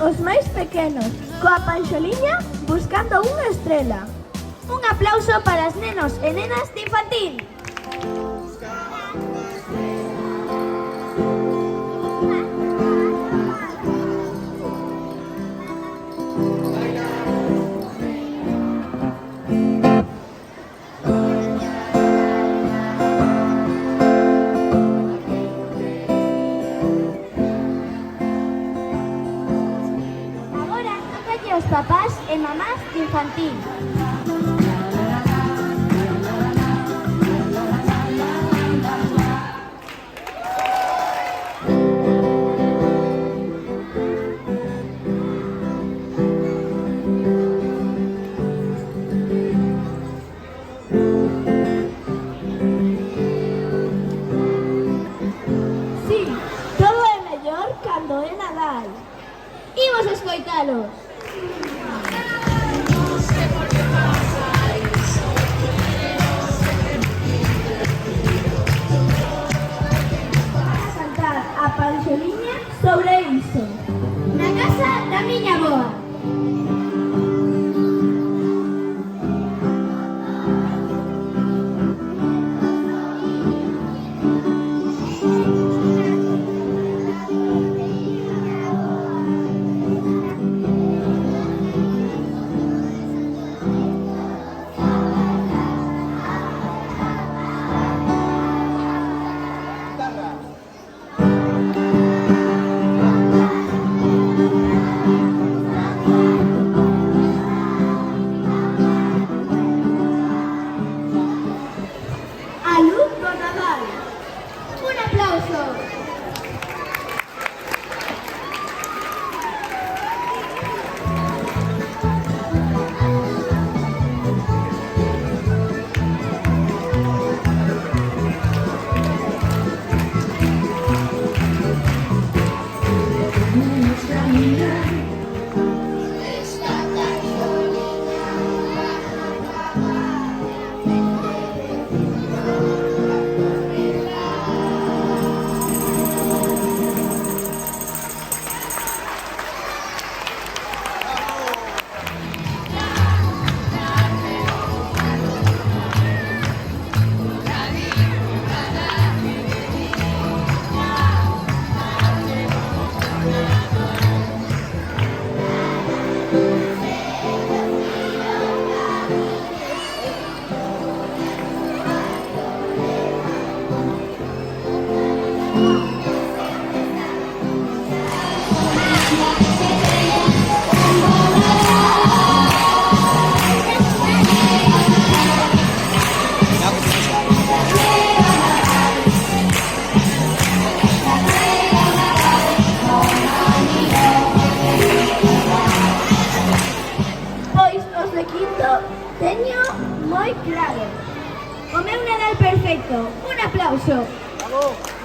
os máis pequenos, coa panxoliña buscando unha estrela. Un aplauso para os nenos e nenas de infantil. Agora tocalle aos papás e mamás de infantil. Sí, todo é mellor cando é Nadal. Imos escoitalos. Para cantar a panxoliña sobre iso. Na casa da miña avoa. A luz do Nadal. Un aplauso. Pois os de quinto teño moi claro. O meu Nadal perfecto. Un aplauso. Bravo.